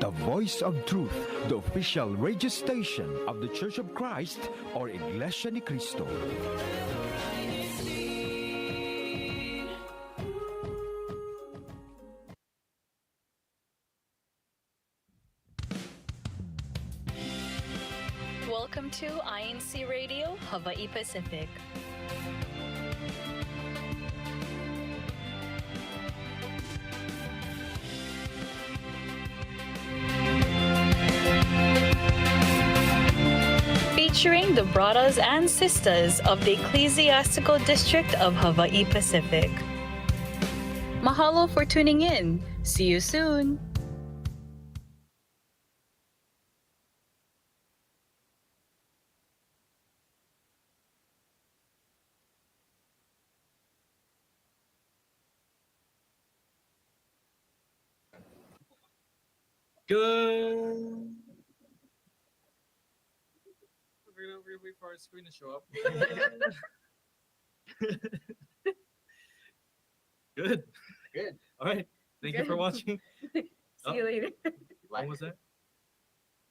the voice of truth, the official radio station of the Church of Christ, or Iglesianicristo. Welcome to INCRadio, Hawaii Pacific. Featuring the brothers and sisters of the Ecclesiastical District of Hawaii Pacific. Mahalo for tuning in. See you soon. Good. We're gonna wait for our screen to show up. Good. Good. All right. Thank you for watching. See you later. What was that?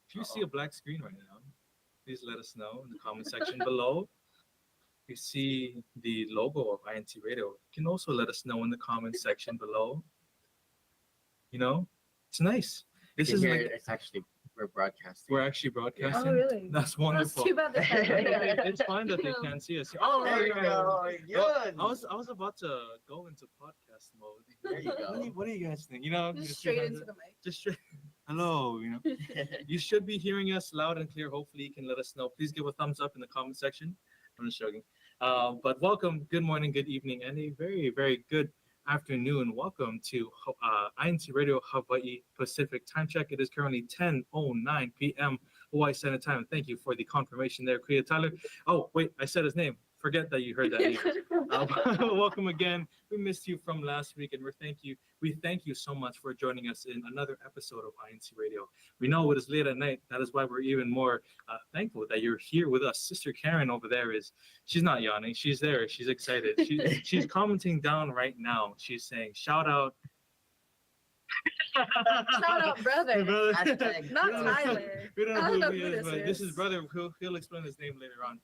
If you see a black screen right now, please let us know in the comment section below. If you see the logo of INCRadio, you can also let us know in the comment section below. You know, it's nice. This is like it's actually we're broadcasting. We're actually broadcasting. Oh, really? That's wonderful. Too bad It's fine that they can't see us. Oh, There you go. Good. I was about to go into podcast mode. There you go. What do you guys think? You know, Just straight into the mic. just straight. Hello. You know, you should be hearing us loud and clear. Hopefully, you can let us know. Please give a thumbs up in the comment section. I'm just joking. But welcome. Good morning. Good evening, and a very, very good afternoon. Welcome to INCRadio Hawaii Pacific time check. It is currently 10:09 p.m. Hawaii Standard Time. Thank you for the confirmation there, Creator Tyler. Oh, wait, I said his name. Forget that you heard that name. Welcome again. We missed you from last week, and we thank you so much for joining us in another episode of INCRadio. We know it is late at night. That is why we're even more thankful that you're here with us. Sister Karen over there she's not yawning. She's there. She's excited. She's commenting down right now. She's saying, shout out. Shout out, brother. Hashtag Not Tyler. We don't I don't know know who he who is, but this is brother. He'll explain his name later on.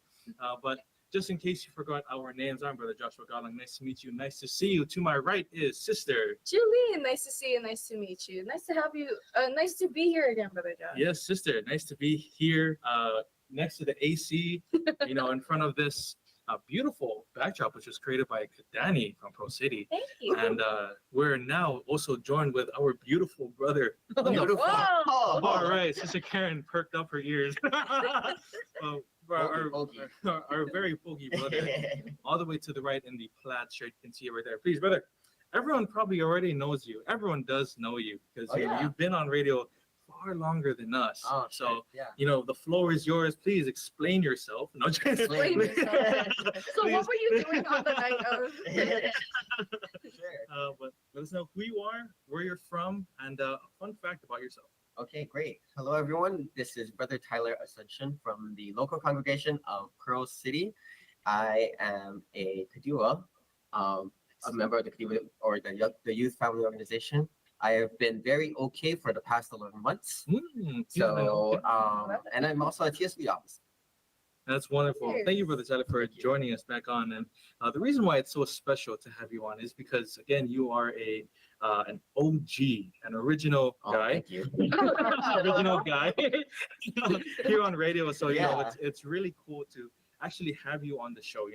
But just in case you forgot our names, I'm Brother Joshua Garland. Nice to meet you. Nice to see you. To my right is Sister Julie, nice to see you. Nice to meet you. Nice to have you. Nice to be here again, Brother Josh. Yes, Sister. Nice to be here next to the AC, in front of this beautiful backdrop, which was created by Kadani from Pro City. Thank you. And we're now also joined with our beautiful brother. Beautiful. Whoa. All right, Sister Karen perked up her ears. Our very fogey brother, all the way to the right in the plaid shirt. You can see it right there. Please, brother. Everyone probably already knows you. Everyone does know you because you've been on radio far longer than us. Oh, so yeah. The floor is yours. Please explain yourself. No, Explain yourself. So what were you doing on the night of? Sure. But let us know who you are, where you're from, and a fun fact about yourself. Okay, great. Hello, everyone. This is Brother Tyler Ascension from the local congregation of Pearl City. I am a Kadua, a member of the Kadua or the Youth Family Organization. I have been very okay for the past 11 months. So, and I'm also a TSB officer. That's wonderful. Thank you, Brother Tyler, for joining us back on. And the reason why it's so special to have you on is because, again, you are an OG, an original guy. Thank you. Original guy here on radio. So, it's really cool to actually have you on the show.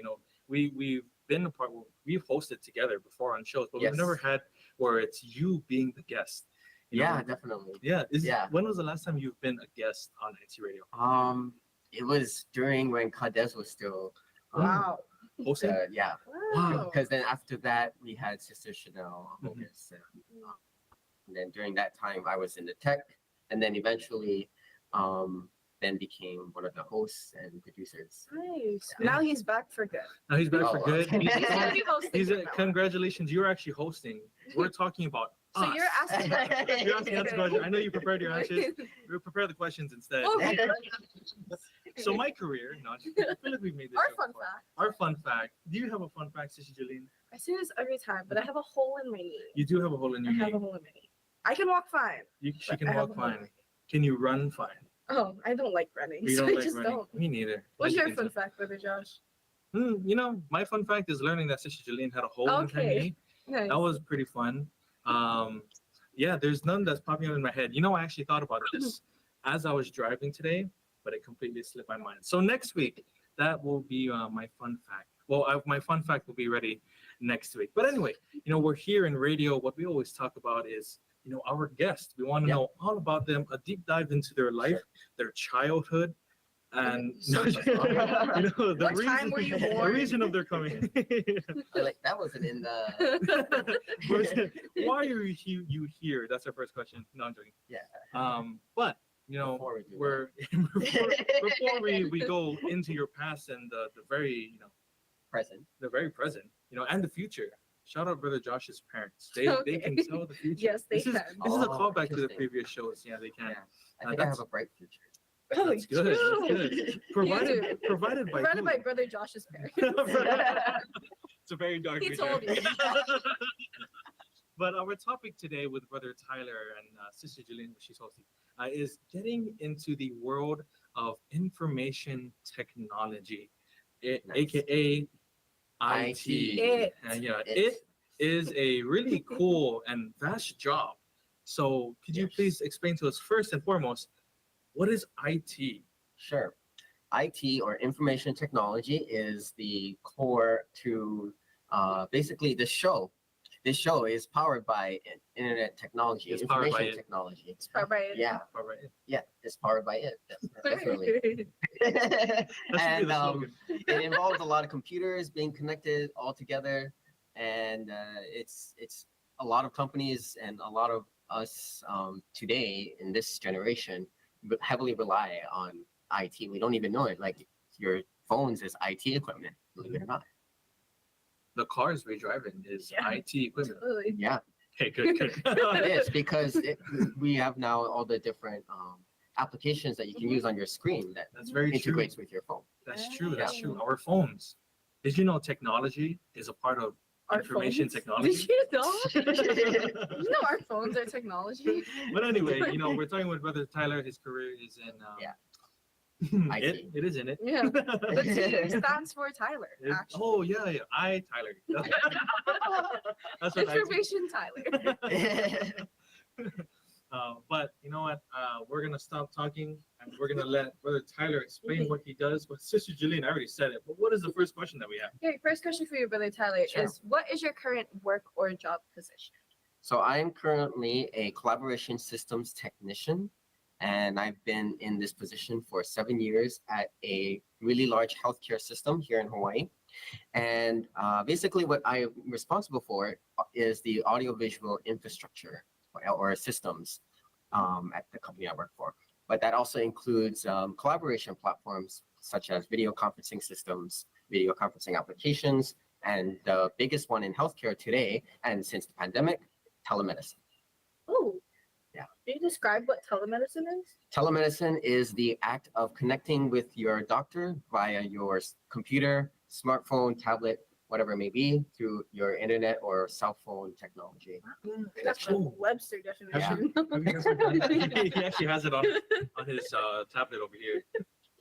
We've been a part, we've hosted together before on shows, but we've never had where it's you being the guest. Definitely. When was the last time you've been a guest on INCRadio? It was during when Cades was still Wow. hosting. Wow. Because then after that we had Sister Chanel Hogus, and then during that time I was in the tech, and then eventually then became one of the hosts and producers. Nice. Now he's back for good. Now he's back for good. Okay. He's gonna be hosting from now on. Congratulations, you're actually hosting. We're talking about So us. you're asking. You're asking us a question. I know you prepared your answers. We prepared the questions instead. Okay. So my career, I feel like we've made this. Our show fun before. fact. Our fun fact. Do you have a fun fact, Sister Julene? I say this every time, but I have a hole in my knee. You do have a hole in your I have knee. a hole in my knee. I can walk fine. She But can I walk have a fine. headache. Can you run fine? Oh, I don't like running, You so don't I like just running. don't. Me neither. What's As you your can fun tell. fact, Brother Josh? You know, my fun fact is learning that Sister Jillian had a hole in her Okay. knee. Nice. That was pretty fun. Yeah, there's none that's popping up in my head. You know, I actually thought about this as I was driving today, but it completely slipped my mind. So next week, that will be my fun fact. Well, my fun fact will be ready next week. But anyway, you know, we're here in radio. What we always talk about is, you know, our guests. We want to Yeah. know all about them, a deep dive into their life, Sure. their childhood, and So you know, the What time reason, were you the born? reason of their coming. Like that wasn't in the. Why are you here? That's our first question. No, I'm joking. Yeah. But you know, Before we do we're before we go into your past and the very Present. the very present, and the future. Shout out Brother Josh's parents. They Okay. can tell the future. Yes, they This is can. this is a Oh, callback to the interesting. previous shows. Yeah, they can. Yeah. I think I that's- have a bright future. Oh, That's good. That's you good. do. Provided by Provided who? by Brother Josh's parents. It's a very dark. He future. told you. But our topic today with Brother Tyler and Sister Jillian, which she's hosting, is getting into the world of information technology, Nice. aka IT. It. Yeah, It. it is a really cool and vast job. So could you Yes. please explain to us first and foremost, what is IT? Sure. IT or information technology is the core to basically this show. This show is powered by internet technology, It's powered by information it. technology. It's probably Yeah, All right. yeah, it's powered by it. Definitely. That should be And the slogan. it involves a lot of computers being connected all together, and it's a lot of companies and a lot of us today in this generation heavily rely on IT. We don't even know it. Like your phones is IT equipment, believe it or not. The cars we drive in is Yeah. IT equipment. Totally. Yeah, Okay, good. it is because we have now all the different applications that you can use on your screen that That's very true. integrates with your phone. That's true. That's Yeah. true. Our phones. Did you know technology is a part of Our information phones? technology? Did you know? You know our phones are technology. But anyway, we're talking with Brother Tyler. His career is in Yeah. it, it is in it. Yeah. The T stands for Tyler, It- actually. oh yeah. I Tyler. That's what I Information Tyler. But you know what? We're gonna stop talking and we're gonna let Brother Tyler explain what he does. But Sister Jillian, I already said it. But what is the first question that we have? Okay, first question for you, Brother Tyler, Sure. is what is your current work or job position? So I'm currently a collaboration systems technician, and I've been in this position for 7 years at a really large healthcare system here in Hawaii. And basically what I'm responsible for is the audiovisual infrastructure or systems at the company I work for. But that also includes collaboration platforms such as video conferencing systems, video conferencing applications, and the biggest one in healthcare today, and since the pandemic, telemedicine. Oh. Yeah. Can you describe what telemedicine is? Telemedicine is the act of connecting with your doctor via your computer, smartphone, tablet, whatever it may be, through your internet or cell phone technology. That's the cool. Webster Have definition. he actually has it on his tablet over here.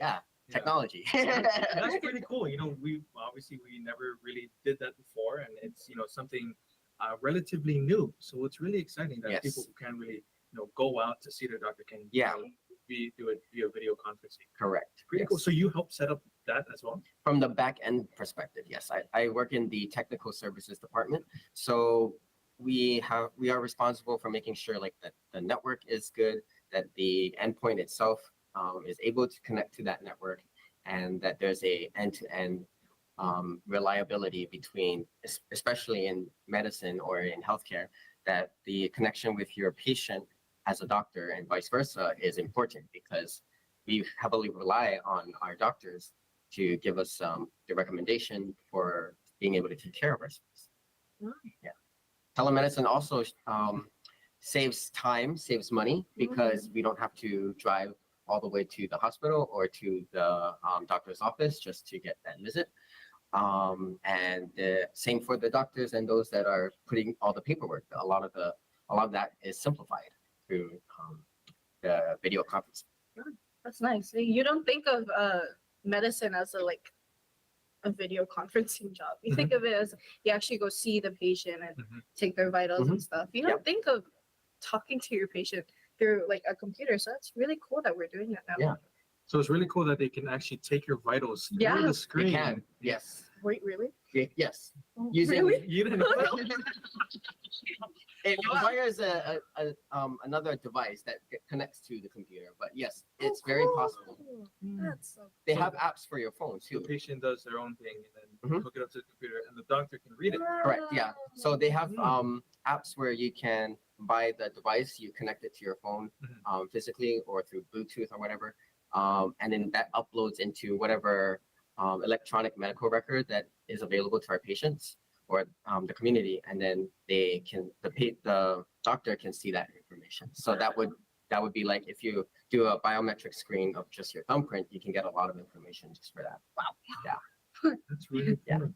Yeah, Yeah. technology. That's pretty cool. We never really did that before, and it's something relatively new. So it's really exciting that Yes. people who can't really go out to see their doctor can Yeah. do it via video conferencing. Correct. Pretty yes. cool. So you help set up that as well. From the back end perspective, yes, I work in the technical services department. So we are responsible for making sure like that the network is good, that the endpoint itself is able to connect to that network, and that there's a end-to-end reliability between, especially in medicine or in healthcare, that the connection with your patient as a doctor and vice versa is important because we heavily rely on our doctors to give us the recommendation for being able to take care of ourselves. Yeah. Telemedicine also saves time, saves money because we don't have to drive all the way to the hospital or to the doctor's office just to get that visit. And the same for the doctors and those that are putting all the paperwork. A lot of the a lot of that is simplified through the video conference. That's nice. You don't think of medicine as a video conferencing job. You think of it as you actually go see the patient and take their vitals and stuff. You don't think of talking to your patient through like a computer. So that's really cool that we're doing that now. Yeah. So it's really cool that they can actually take your vitals Yeah. through the We screen. can, yes. Wait, really? Yes. Oh, Using really? You didn't know that? it requires another device that connects to the computer, but yes, it's very possible. That's so They So- have apps for your phone The too. patient does their own thing and then Mhm. hook it up to the computer, and the doctor can read it. Correct. Yeah. So they have Mm. apps where you can buy the device, you connect it to your phone physically or through Bluetooth or whatever, and then that uploads into whatever electronic medical record that is available to our patients or the community, and then they can the doctor can see that information. So that would be like if you do a biometric screen of just your thumbprint, you can get a lot of information just for that. That's really cool.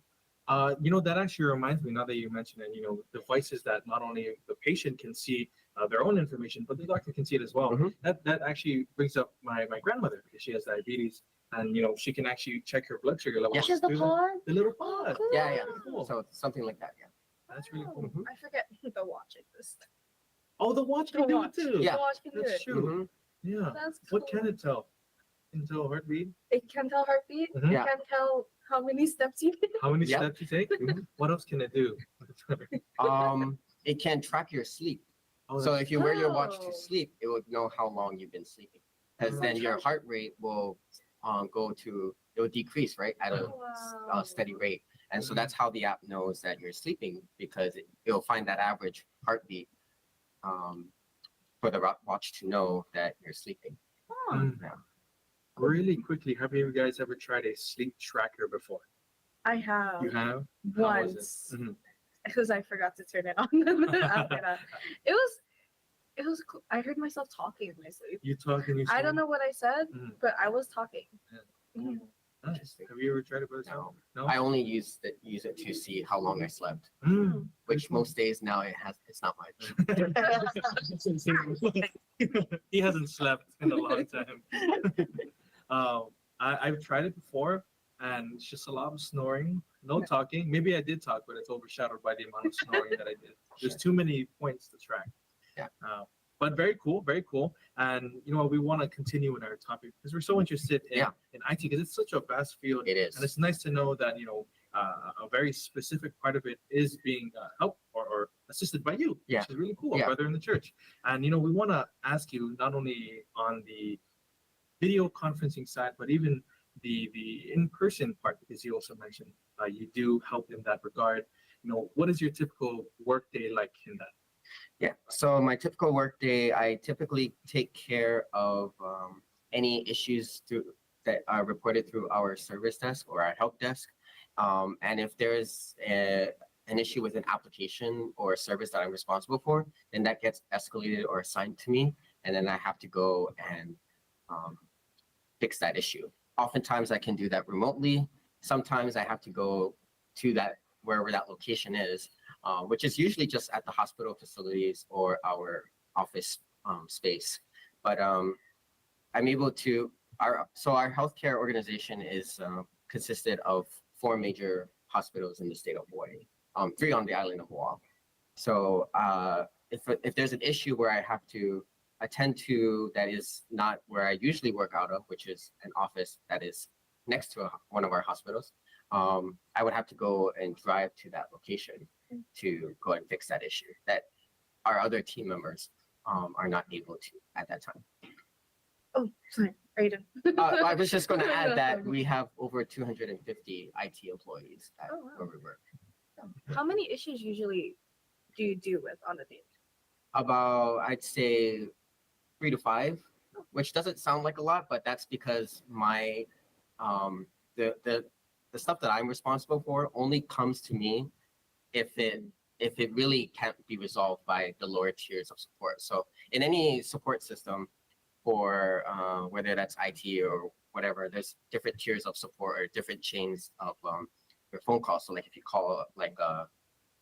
Yeah. That actually reminds me, now that you mentioned it, devices that not only the patient can see their own information, but the doctor can see it as well. Mhm. That actually brings up my grandmother, because she has diabetes, and she can actually check her blood sugar level. Yeah. Just the through pod? the little pod. cool. Yeah, yeah. Cool. So something like that. Yeah. That's really cool. Mhm. I forget the watch exists. Oh, the watch can The do watch. it too. Yeah. The watch can do That's it. true. Mhm. Yeah. That's cool. What can it tell? Can it tell heartbeat? It can tell heartbeat. Mhm. It Yeah. can tell how many steps you did. How many Yep. steps you take? What else can it do? It can track your sleep. Oh, So that's- if you wear your watch Oh. to sleep, it will know how long you've been sleeping. Because then your heart rate will it will decrease, right, at a Wow. steady rate. And so Mhm. that's how the app knows that you're sleeping, because it'll find that average heartbeat for the watch to know that you're sleeping. Oh, Mm. Yeah. Really quickly, have you guys ever tried a sleep tracker before? I have You have? How was it? once Mhm. because I forgot to turn it on. It was cool. I heard myself talking in my sleep. You talk and you I don't sleep? know what I said, Mhm. but I was talking. Yeah. Mhm. Nice. Have you ever tried it by yourself? No. I only use it to see how long I slept, Mm. which most days now it's not much. He hasn't slept in a long time. I've tried it before, and it's just a lot of snoring, no talking. Maybe I did talk, but it's overshadowed by the amount of snoring that I did. There's too many points to track. Yeah. But very cool, very cool. And we want to continue in our topic because we're so interested in IT, because it's such a vast field. It is. And it's nice to know that a very specific part of it is being helped or assisted by you, Yeah. which is really cool, Yeah. brother in the church. And we want to ask you not only on the video conferencing side, but even the in-person part, because you also mentioned you do help in that regard. What is your typical workday like in that? Yeah. So my typical workday, I typically take care of any issues that are reported through our service desk or our help desk. And if there's an issue with an application or a service that I'm responsible for, then that gets escalated or assigned to me, and then I have to go and fix that issue. Oftentimes I can do that remotely. Sometimes I have to go to wherever that location is, which is usually just at the hospital facilities or our office space. But I'm able to, our healthcare organization is consisted of 4 major hospitals in the state of Hawaii, 3 on the island of Oahu. So if there's an issue where I have to attend to that is not where I usually work out of, which is an office that is next to one of our hospitals, I would have to go and drive to that location to go and fix that issue that our other team members are not able to at that time. Oh, sorry. Are you done? I was just going to add that we have over 250 IT employees Oh, wow. where we work. How many issues usually do you deal with on a day? About, I'd say 3 to 5, which doesn't sound like a lot, but that's because my the stuff that I'm responsible for only comes to me if it really can't be resolved by the lower tiers of support. So in any support system, for whether that's IT or whatever, there's different tiers of support or different chains of your phone calls. So like if you call like a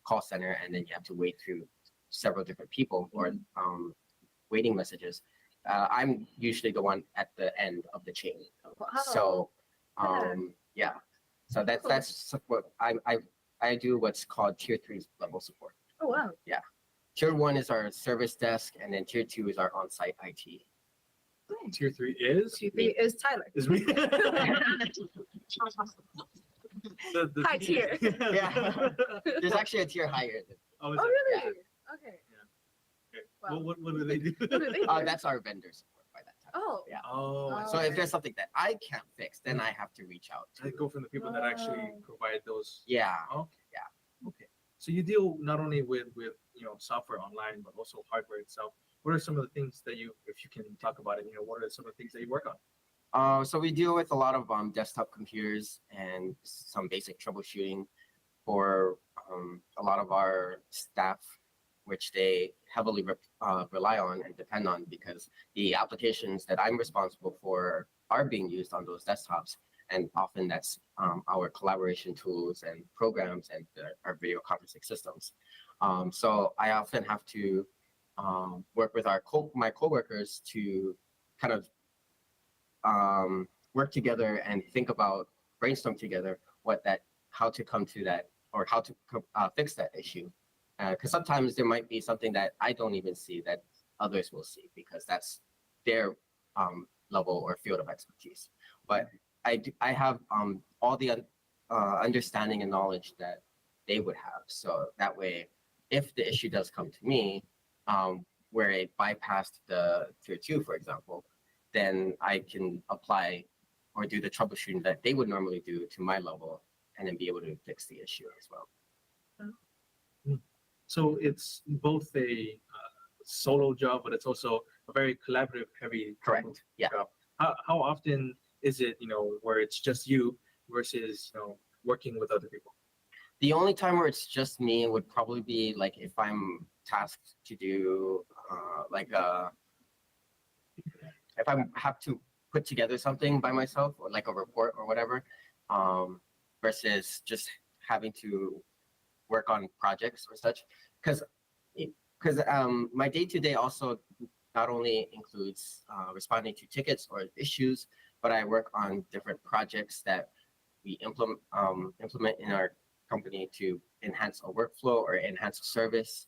call center and then you have to wait through several different people or waiting messages, I'm usually the one at the end of the chain. Wow. So Yeah. yeah, so that's what I do what's called tier 3 level support. Oh wow. Tier 1 is our service desk, and then tier 2 is our on-site IT. Tier 3 is? T3 is Tyler. Is me. High tier. Yeah. There's actually a tier higher. Oh, is Oh it? really? Yeah. Okay. Okay. Wow. What do they do? What do they do? That's our vendor support by that time. Oh. Yeah. Oh, I Oh, So see. if there's something that I can't fix, then I have to reach out I to. go from the people that actually Oh. provide those. Yeah. Okay. Yeah. Okay. So you deal not only with software online, but also hardware itself. What are some of the things that if you can talk about it, what are some of the things that you work on? So we deal with a lot of desktop computers and some basic troubleshooting for a lot of our staff, which they heavily rely on and depend on because the applications that I'm responsible for are being used on those desktops. And often that's our collaboration tools and programs and our video conferencing systems. So I often have to work with my coworkers to kind of work together and brainstorm together how to come to that or how to fix that issue. Because sometimes there might be something that I don't even see that others will see because that's their level or field of expertise. But I have all the understanding and knowledge that they would have. So that way, if the issue does come to me, where it bypassed the tier 2, for example, then I can apply or do the troubleshooting that they would normally do to my level and then be able to fix the issue as well. So it's both a solo job, but it's also a very collaborative, heavy Correct. Yeah. job. How often is it, where it's just you versus, working with other people? The only time where it's just me would probably be like if I'm tasked to do if I have to put together something by myself or like a report or whatever, versus just having to work on projects or such. Because my day-to-day also not only includes responding to tickets or issues, but I work on different projects that we implement in our company to enhance a workflow or enhance a service.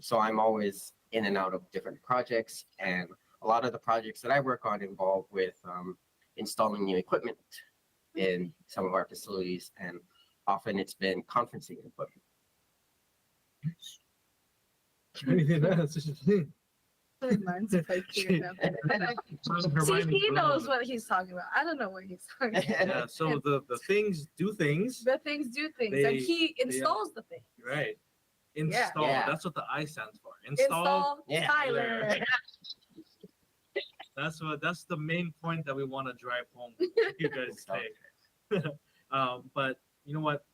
So I'm always in and out of different projects, and a lot of the projects that I work on involve with installing new equipment in some of our facilities, and often it's been conferencing equipment. Mine's quite cute now. See, he knows what he's talking about. I don't know what he's talking about. Yeah, so the things do things. The things do things, and he installs the thing. Right. Install. Yeah. That's what the I stands for. Install. Yeah. Tyler. That's the main point that we want to drive home with you guys today. But you know what?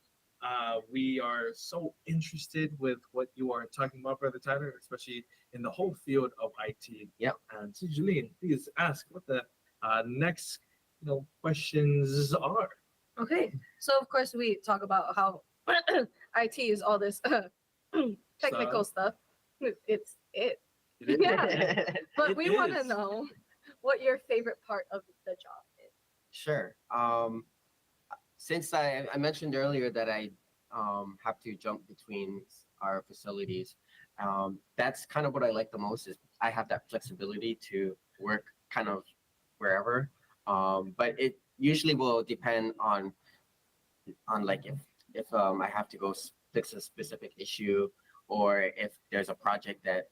We are so interested with what you are talking about, Brother Tyler, especially in the whole field of IT. Yep. And so, Julian, please ask what the next questions are. Okay, so of course we talk about how IT is all this technical stuff. It's it. It is- Yeah. But It we want to is. know what your favorite part of the job is. Sure. Since I mentioned earlier that I have to jump between our facilities, that's kind of what I like the most is I have that flexibility to work kind of wherever. But it usually will depend on like if I have to go fix a specific issue, or if there's a project that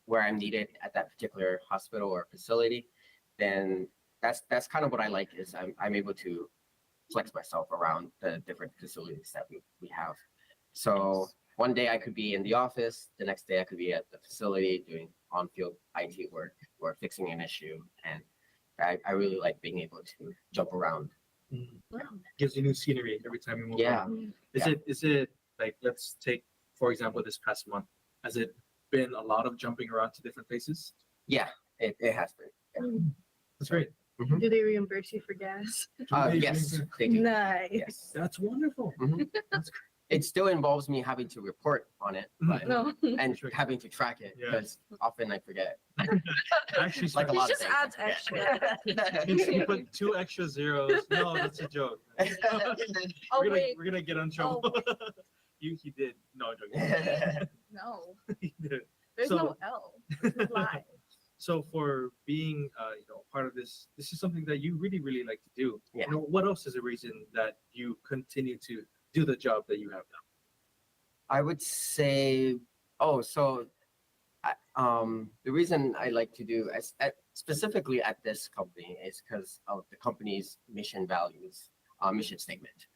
where I'm needed at that particular hospital or facility, then that's kind of what I like is I'm able to flex myself around the different facilities that we have. So one day I could be in the office, the next day I could be at the facility doing on-field IT work or fixing an issue, and I really like being able to jump around. Gives you new scenery every time you move. Yeah. around. Yeah. Is it like, let's take for example this past month? Has it been a lot of jumping around to different places? Yeah, it has been. That's great. Do they reimburse you for gas? Yes, they do. Nice. Yes. That's wonderful. Mhm. That's It still involves me having to report on it, but No. and Sure. having to track it Yeah. because often I forget. Actually, Like a It lot of just things. adds extra. you put 2 extra zeros. No, that's a joke. Oh, wait. We're gonna get in trouble. He did. No, I'm joking. No. He did. There's So- no L. It's live. So for being, part of this is something that you really, really like to do. Yeah. What else is a reason that you continue to do the job that you have now? I would say, the reason I like to do specifically at this company is because of the company's mission values, mission statement.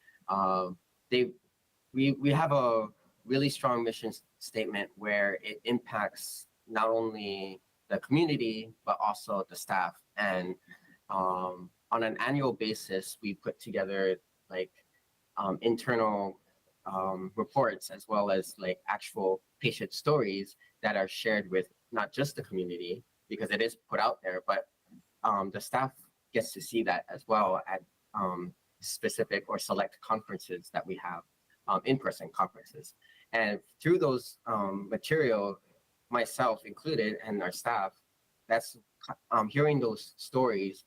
We have a really strong mission statement where it impacts not only the community but also the staff. And on an annual basis, we put together like internal reports as well as like actual patient stories that are shared with not just the community because it is put out there, but the staff gets to see that as well at specific or select conferences that we have, in-person conferences. And through those material, myself included and our staff, that's hearing those stories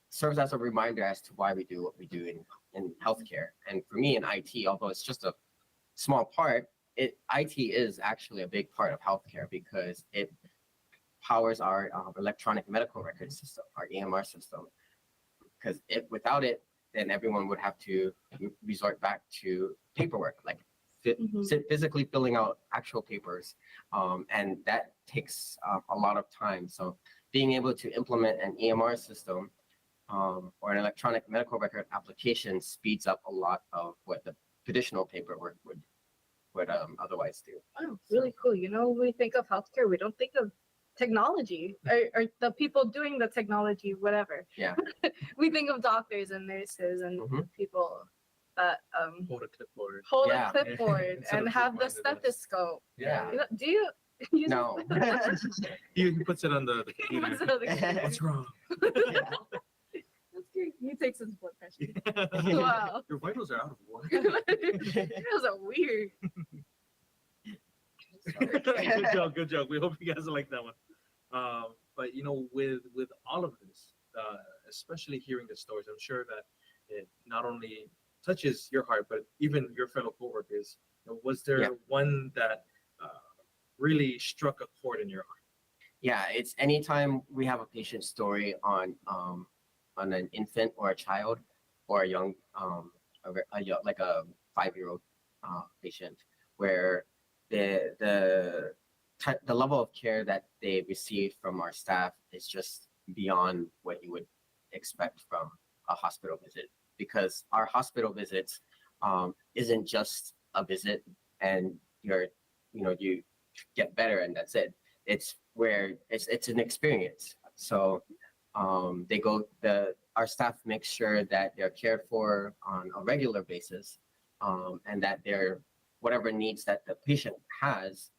serves as a reminder as to why we do what we do in healthcare. And for me in IT, although it's just a small part, IT is actually a big part of healthcare because it powers our electronic medical record system, our EMR system. Because without it, then everyone would have to resort back to paperwork, like physically filling out actual papers. And that takes a lot of time. So being able to implement an EMR system or an electronic medical record application speeds up a lot of what the traditional paperwork would otherwise do. Oh, really cool. You know, when we think of healthcare, we don't think of technology or the people doing the technology, whatever. Yeah. We think of doctors and nurses and Mhm. people that Hold a clipboard. hold Yeah. a clipboard Instead and of have the reminders. stethoscope. Yeah. You know, do you use No. He puts it on the He computer. puts it on the computer. What's wrong? Yeah. That's great. He takes his blood pressure. Wow. Your vitals are out of order. Those are weird. Good joke. We hope you guys like that one. But with all of this, especially hearing the stories, I'm sure that it not only touches your heart, but even your fellow coworkers. Was there Yeah. one that really struck a chord in your heart? Yeah, it's anytime we have a patient story on an infant or a child or a young like a 5-year-old patient where the level of care that they receive from our staff is just beyond what you would expect from a hospital visit, because our hospital visits isn't just a visit and you get better and that's it. It's where it's an experience. So our staff makes sure that they're cared for on a regular basis, and that whatever needs that the patient has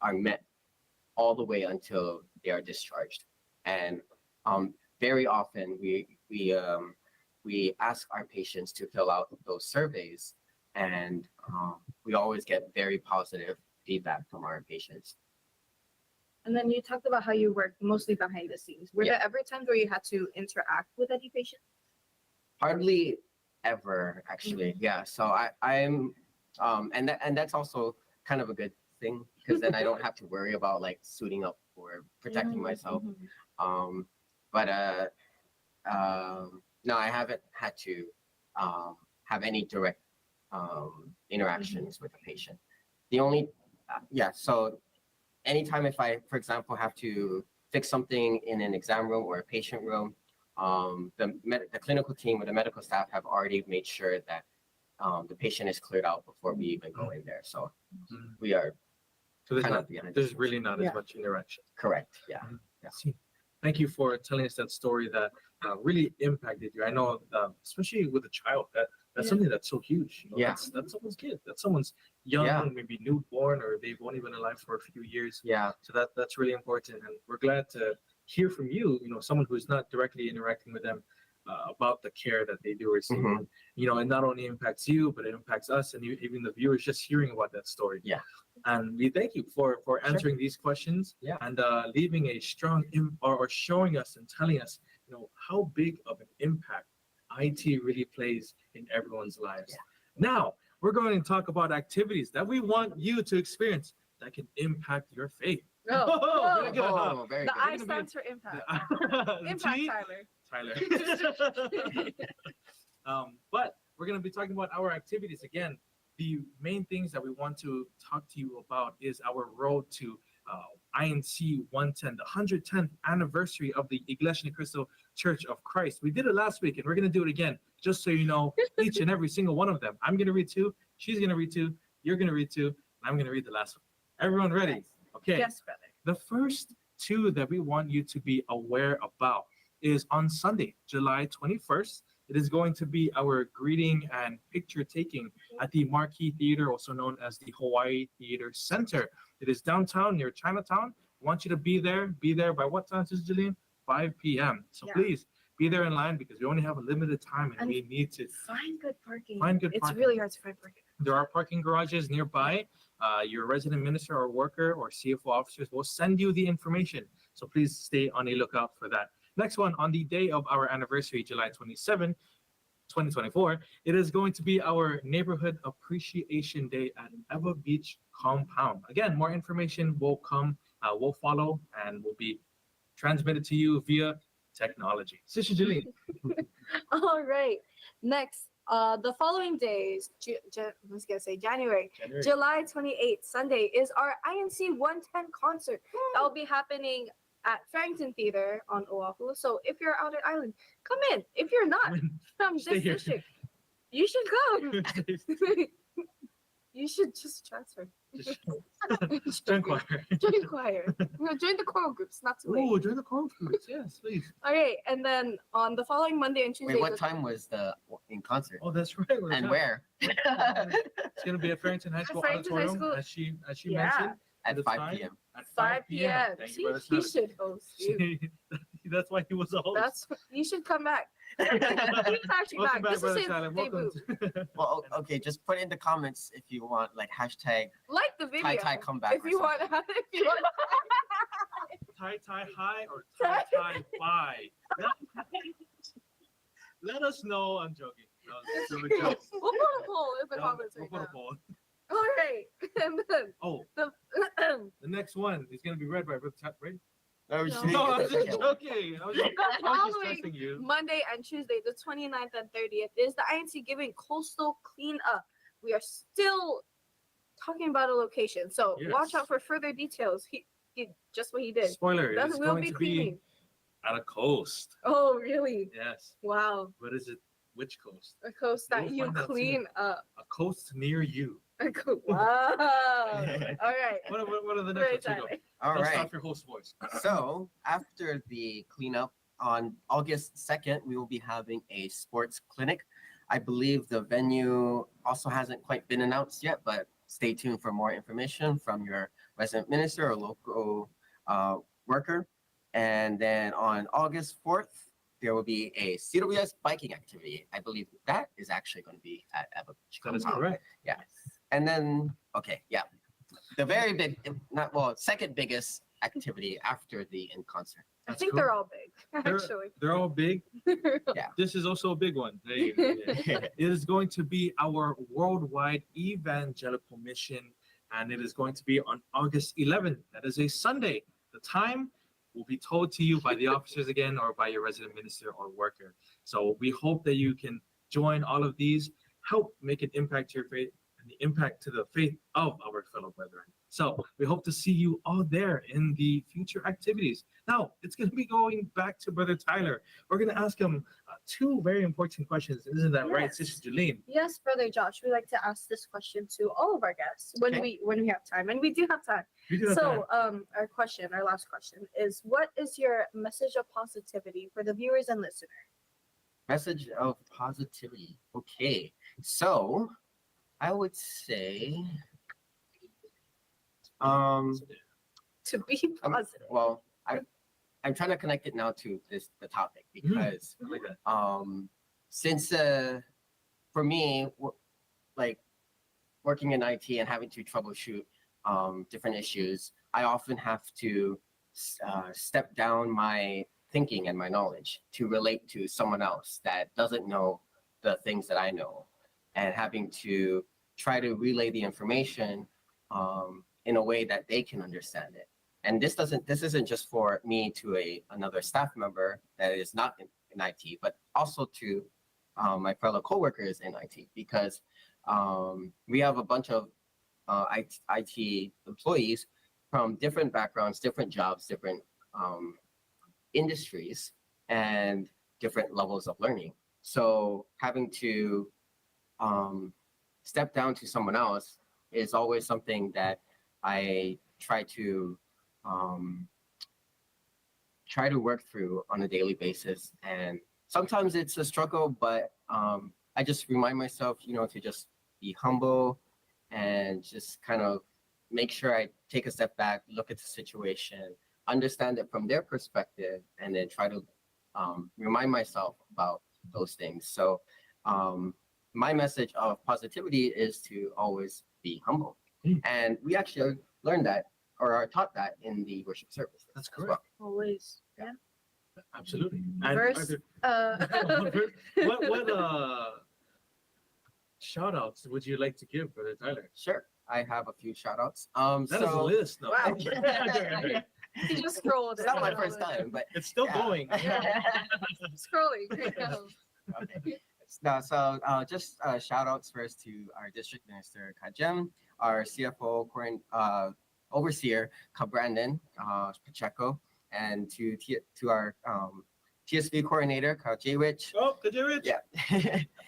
are met all the way until they are discharged. And very often we ask our patients to fill out those surveys, and we always get very positive feedback from our patients. And then you talked about how you work mostly behind the scenes. Were there ever times where you had to interact with any patient? Hardly ever, actually. Yeah. So I'm and that's also kind of a good thing, because then I don't have to worry about like suiting up or protecting myself. But no, I haven't had to have any direct interactions with a patient. The only so anytime if I, for example, have to fix something in an exam room or a patient room, the clinical team or the medical staff have already made sure that the patient is cleared out before we even go in there. So we are So there's kind not, of behind the there's scenes. really not Yeah. as much interaction. Correct. Yeah. Thank you for telling us that story that really impacted you. I know, especially with a child, that's something that's so huge. Yeah. That's someone's kid. That's someone's young, Yeah. maybe newborn, or they've only been alive for a few years. Yeah. So that's really important, and we're glad to hear from you. Someone who's not directly interacting with them, about the care that they do receive. Mhm. You know, it not only impacts you, but it impacts us and even the viewers just hearing about that story. Yeah. And we thank you for answering these questions Yeah. and leaving a strong or showing us and telling us, you know, how big of an impact IT really plays in everyone's lives. Yeah. Now, we're going to talk about activities that we want you to experience that can impact your faith. Oh, Very good, huh? Oh, very the good. I gonna be- stands for impact. The Impact, T? Tyler. Tyler. But we're going to be talking about our activities again. The main things that we want to talk to you about is our road to INC 110, the 110th anniversary of the Iglesianicristo Church of Christ. We did it last week, and we're going to do it again, just so you know each and every single one of them. I'm going to read two, she's going to read two, you're going to read two, and I'm going to read the last one. Everyone ready? Nice. Okay. Yes, brother. The first two that we want you to be aware about is on Sunday, July 21st. It is going to be our greeting and picture taking at the Marquee Theater, also known as the Hawaii Theater Center. It is downtown near Chinatown. I want you to be there. Be there by what time, Sister Jillian? 5 p.m. So Yeah. please be there in line because we only have a limited time and And we need to Find good parking. find good It's parking. really hard to find parking. There are parking garages nearby. Your resident minister or worker or CFO officers will send you the information. So please stay on a lookout for that. Next one, on the day of our anniversary, July 27, 2024, it is going to be our Neighborhood Appreciation Day at Eva Beach Compound. Again, more information will come, will follow, and will be transmitted to you via technology. Sister Jillian. All right. Next, the following days, I was gonna say January, July 28th, Sunday, is our INC 110 concert. That will be happening at Farrington Theater on Oahu. So if you're out at Island, come in. If you're not from Stay this here. district, you should come. You should just transfer. Join choir. Join choir. Join the choral groups, not too late. Oh, join the choral groups. Yes, please. All right, and then on the following Monday and Tuesday. Wait, what time was the in concert? Oh, that's right. And where? It's going to be at Farrington High School Farrington High Auditorium, School. as she Yeah. mentioned. At the 5 time? p.m. At 5 p.m. Thank See, you, Brother he Tyler. should host you. That's why he was a host. You should come back. He's actually Welcome back. back, This is Brother his Tyler. debut. Welcome. Well, okay, just put in the comments if you want, like hashtag Like the video. tie comeback. If you want, if you want. Tie high or tie bye. Let us know. I'm joking. No, it's a joke. We'll put a poll in the comments We'll right put a now. poll. All right, and then Oh, the the next one is going to be read by Brother Tyler, right? No, No. No, I was just okay. joking. I was just following testing you. Monday and Tuesday, the 29th and 30th, is the INC Giving Coastal Cleanup. We are still talking about a location, so watch Yes. out for further details. He just what he did. Spoiler, That it's will going be to cleaning. be at a coast. Oh, really? Yes. Wow. What is it? Which coast? A coast that We'll you find out soon. clean up. A coast near you. Wow. All right. What are the Very next ones? exciting. All Dust right. off your host voice. So after the cleanup on August 2nd, we will be having a sports clinic. I believe the venue also hasn't quite been announced yet, but stay tuned for more information from your resident minister or local worker. And then on August 4th, there will be a CWS biking activity. I believe that is actually going to be at Eva Beach. That is Compound. correct. Yeah. And then, okay, yeah. The very big, second biggest activity after the in concert. I That's think cool. they're all big, actually. They're all big. Yeah. This is also a big one. There you go. Yeah. It is going to be our worldwide evangelical mission, and it is going to be on August 11th. That is a Sunday. The time will be told to you by the officers again or by your resident minister or worker. So we hope that you can join all of these, help make an impact to your faith and the impact to the faith of our fellow brethren. So we hope to see you all there in the future activities. Now, it's going to be going back to Brother Tyler. We're going to ask him two very important questions. Isn't that right, Yes. Sister Jolene? Yes, Brother Josh, we like to ask this question to all of our guests when Okay. we have time, and we do have time. You do have time. So, our last question is, what is your message of positivity for the viewers and listeners? Message of positivity. Okay. So I would say To be positive. well, I'm trying to connect it now to the topic because I like that. since for me, like working in IT and having to troubleshoot different issues, I often have to step down my thinking and my knowledge to relate to someone else that doesn't know the things that I know, and having to try to relay the information in a way that they can understand it. And this isn't just for me to another staff member that is not in IT, but also to my fellow coworkers in IT, because we have a bunch of IT employees from different backgrounds, different jobs, different industries, and different levels of learning. So having to step down to someone else is always something that I try to work through on a daily basis. And sometimes it's a struggle, but I just remind myself, to just be humble and just kind of make sure I take a step back, look at the situation, understand it from their perspective, and then try to remind myself about those things. So my message of positivity is to always be humble. And we actually learned that, or are taught that, in the worship service. That's correct. Always. Yeah. Absolutely. And Verse, what shout outs would you like to give, Brother Tyler? Sure. I have a few shout outs. That is a list. No. Wow. You just scrolled. It's not my first time, but It's still Yeah. going. Scrolling. okay. So just shout outs first to our district minister, Kajem, our CFO, overseer, Brandon Pacheco, and to our TSB coordinator, J. Rich. Oh, could you reach? Yeah.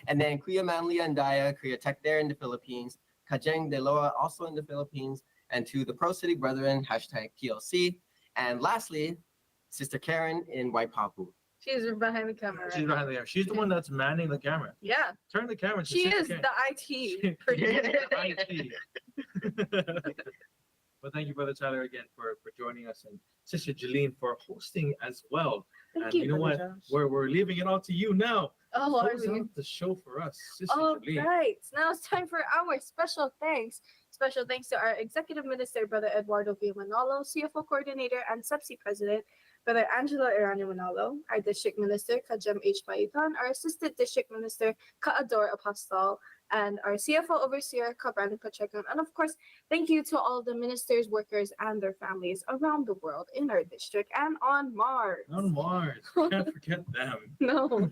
And then Kuya Manlia and Daya, Kuya Tech there in the Philippines, Kajeng De Loa also in the Philippines, and to the Pro City Brethren, #PLC. And lastly, Sister Karen in Waipahu. She's behind the camera. She's behind the camera. She's the one that's manning the camera. Yeah. Turn the camera. She is Karen. the IT. Producer. IT. But thank you, Brother Tyler, again for joining us, and Sister Jeline for hosting as well. Thank And you, you know what? Brother Josh. We're leaving it all to you now. Oh, are Close we? out the show for us, Sister All Jeline. right. Now it's time for our special thanks. Special thanks to our Executive Minister, Brother Eduardo V. Manalo, CFO Coordinator and CEBSI President, Brother Angelo Irano Manalo, our District Minister, Kajem H. Paitan, our Assistant District Minister, Kaador Apostol, and our CFO Overseer, Brandon Pacheco. And of course, thank you to all the ministers, workers, and their families around the world in our district and on Mars. On Mars. Can't forget them. No.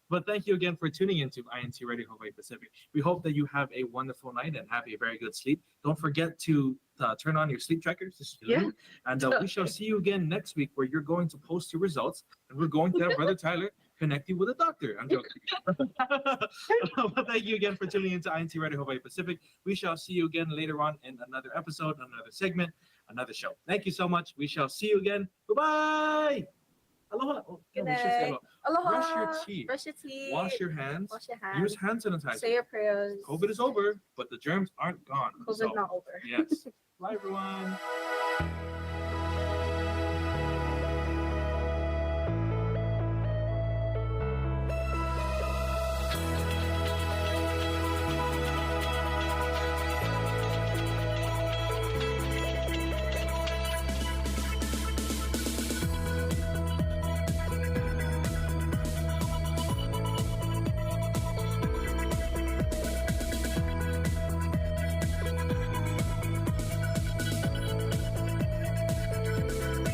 But thank you again for tuning into INCRadio Hawaii Pacific. We hope that you have a wonderful night and have a very good sleep. Don't forget to turn on your sleep trackers. Yeah. And we shall see you again next week, where you're going to post your results, and we're going to have Brother Tyler connect you with a doctor. I'm joking. But thank you again for tuning into INCRadio Hawaii Pacific. We shall see you again later on in another episode, another segment, another show. Thank you so much. We shall see you again. Bye-bye. Aloha. Oh, Good no, we should say night. aloha. Aloha. Brush your teeth. Brush your teeth. Wash your hands. Wash your hands. Use hand sanitizer. Say your prayers. COVID is over, but the germs aren't gone. COVID's not over. Yes. Bye, everyone.